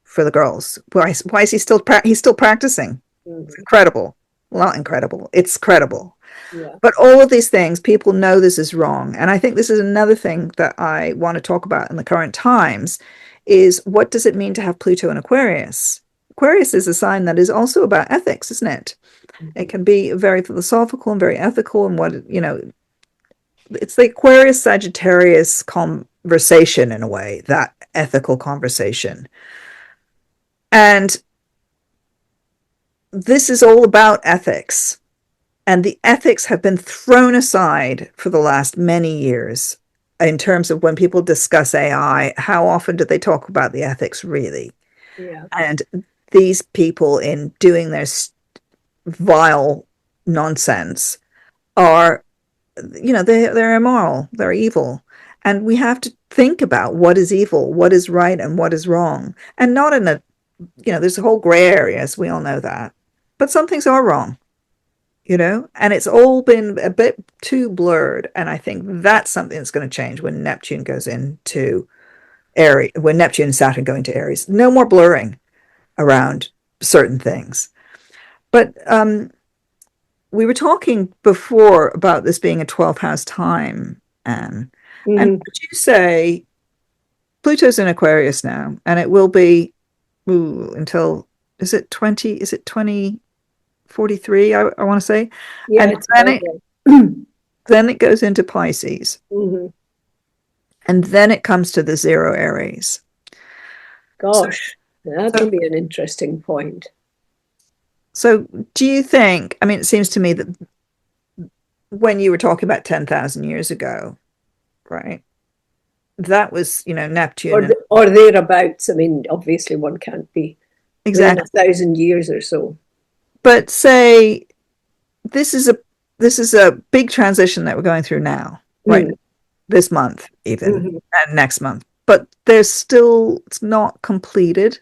for the girls. Why is he still he's still practicing? It's Mhm. incredible. Well, not incredible. It's credible. Yeah. But all of these things, people know this is wrong. And I think this is another thing that I want to talk about in the current times is what does it mean to have Pluto in Aquarius? Aquarius is a sign that is also about ethics, isn't it? It can be very philosophical and very ethical and it's the Aquarius Sagittarius conversation in a way, that ethical conversation. And this is all about ethics. And the ethics have been thrown aside for the last many years in terms of when people discuss AI. How often do they talk about the ethics, really? Yeah. And these people, in doing their vile nonsense, are, they're immoral, they're evil. And we have to think about what is evil, what is right, and what is wrong. And not in a, there's a whole gray areas, we all know that. But some things are wrong. And it's all been a bit too blurred. And I think that's something that's going to change when Neptune goes into Aries, when Neptune and Saturn go into Aries. No more blurring around certain things. But we were talking before about this being a 12th house time, Anne. And Mhm. would you say Pluto's in Aquarius now, and it will be until, is it 2043, I want to say. Yeah, And it's then about it that. then it goes into Pisces, Mhm. and then it comes to the zero Aries. So, Gosh, that'll so, be an interesting point. so do you think, I mean, it seems to me that when you were talking about 10,000 years ago, right, that was, Neptune and Or thereabouts. I mean, obviously one can't be within exactly. 1,000 years or so. But say this is a this is a big transition that we're going through now, right? Mm. This month, even, Mhm. and next month. But it's not completed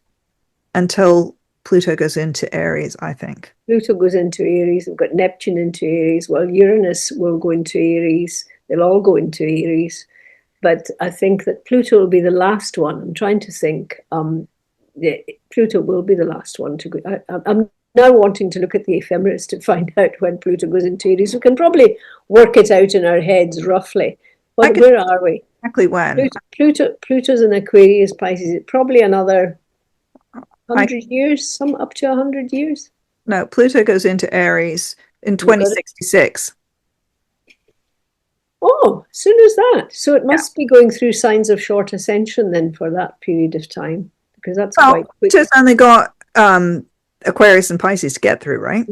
until Pluto goes into Aries, I think. Pluto goes into Aries. We've got Neptune into Aries. Well, Uranus will go into Aries. They'll all go into Aries. But I think that Pluto will be the last one. I'm trying to think. Pluto will be the last one to go. I'm now wanting to look at the ephemeris to find out when Pluto goes into Aries. We can probably work it out in our heads roughly. I could Where are we? exactly when. Pluto's in Aquarius, Pisces. Probably another I 100 years, some up to 100 years. No, Pluto goes into Aries in You've got it. 2066. Oh, as soon as that. So it Yeah. must be going through signs of short ascension then for that period of time, because that's Well, quite quick. just only got Aquarius and Pisces to get through, right?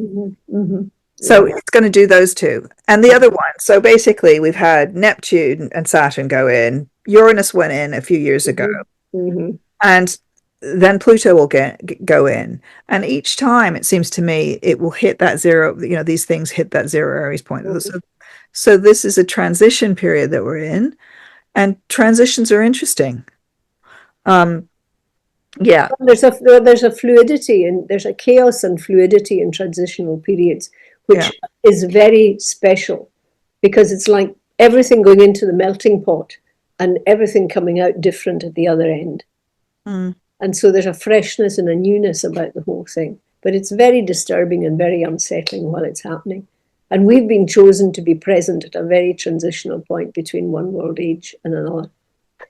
So Yeah. it's going to do those two. And the other one, so basically we've had Neptune and Saturn go in. Uranus went in a few years ago. Mm-hmm. And then Pluto will go in. And each time it seems to me it will hit that zero, these things hit that zero Aries point. So this is a transition period that we're in, and transitions are interesting. Um, yeah, There's a fluidity and there's a chaos and fluidity in transitional periods, yeah. which is very special because it's like everything going into the melting pot and everything coming out different at the other end. Mm. And so there's a freshness and a newness about the whole thing. But it's very disturbing and very unsettling while it's happening. And we've been chosen to be present at a very transitional point between one world age and another.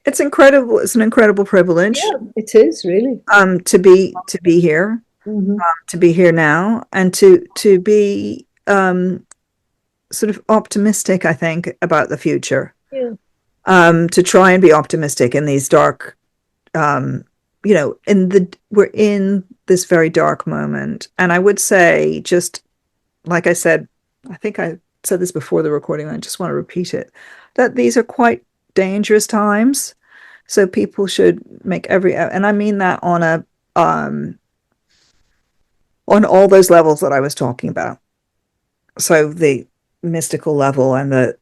it's incredible. It's an incredible privilege Yeah, it is really. to be here, Hmm. to be here now, and to be sort of optimistic, I think, about the future. Yeah. To try and be optimistic in these dark, you know, we're in this very dark moment. And I would say, just like I said, I think I said this before the recording, I just want to repeat it, that these are quite dangerous times. So people should make and I mean that on all those levels that I was talking about. So the mystical level and the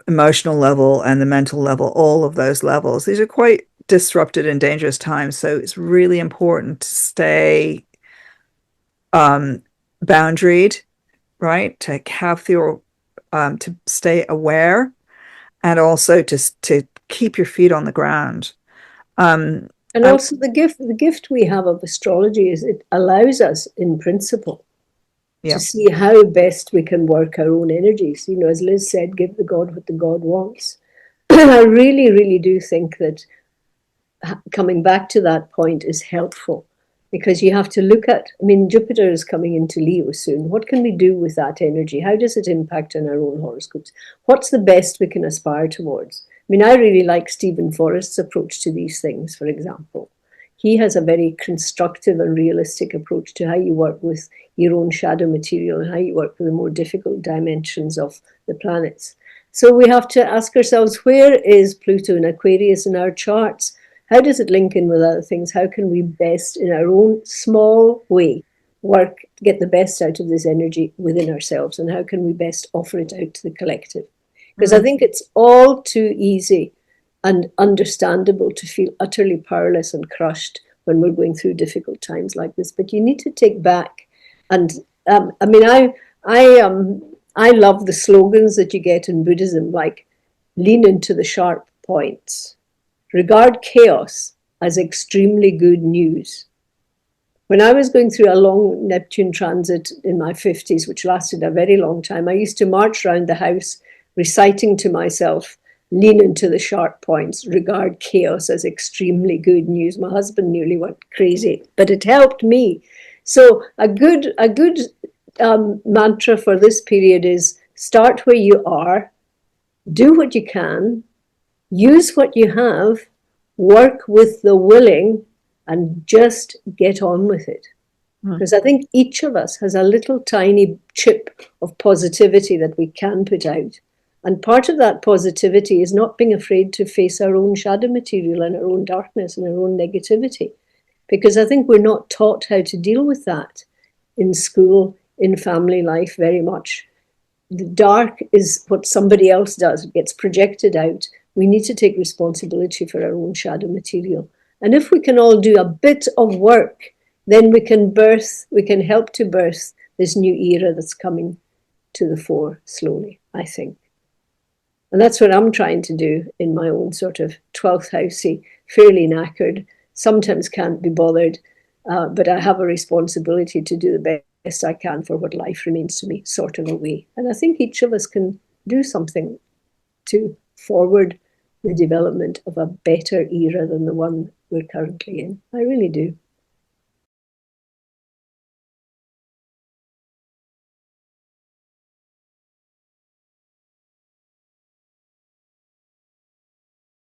emotional level and the mental level, all of those levels, these are quite disrupted and dangerous times. So it's really important to stay boundaried, right? To have your to stay aware, and also to keep your feet on the ground. Um, And I, also the gift we have of astrology is it allows us, in principle, to yeah, see how best we can work our own energies. You know, as Liz said, give the God what the God wants. I really, really do think that coming back to that point is helpful, because you have to look at, I mean, Jupiter is coming into Leo soon. What can we do with that energy? How does it impact on our own horoscopes? What's the best we can aspire towards? I mean, I really like Stephen Forrest's approach to these things, for example. He has a very constructive and realistic approach to how you work with your own shadow material and how you work with the more difficult dimensions of the planets. So we have to ask ourselves, where is Pluto and Aquarius in our charts? How does it link in with other things? How can we best, in our own small way, work to get the best out of this energy within ourselves? And how can we best offer it out to the collective? Because I think it's all too easy and understandable to feel utterly powerless and crushed when we're going through difficult times like this. But you need to take back. And I mean, I love the slogans that you get in Buddhism, like lean into the sharp points, regard chaos as extremely good news. When I was going through a long Neptune transit in my 50s, which lasted a very long time, I used to march around the house reciting to myself, lean into the sharp points, regard chaos as extremely good news. My husband nearly went crazy, but it helped me. So a good mantra for this period is start where you are, do what you can, use what you have, work with the willing, and just get on with it. Because I think each of us has a little tiny chip of positivity that we can put out. And part of that positivity is not being afraid to face our own shadow material and our own darkness and our own negativity. Because I think we're not taught how to deal with that in school, in family life, very much. The dark is what somebody else does, it gets projected out. We need to take responsibility for our own shadow material. And if we can all do a bit of work, then we can help to birth this new era that's coming to the fore slowly, I think. And that's what I'm trying to do in my own sort of 12th housey, fairly knackered, sometimes can't be bothered, but I have a responsibility to do the best I can for what life remains to me, sort of a way. And I think each of us can do something to forward the development of a better era than the one we're currently in. I really do.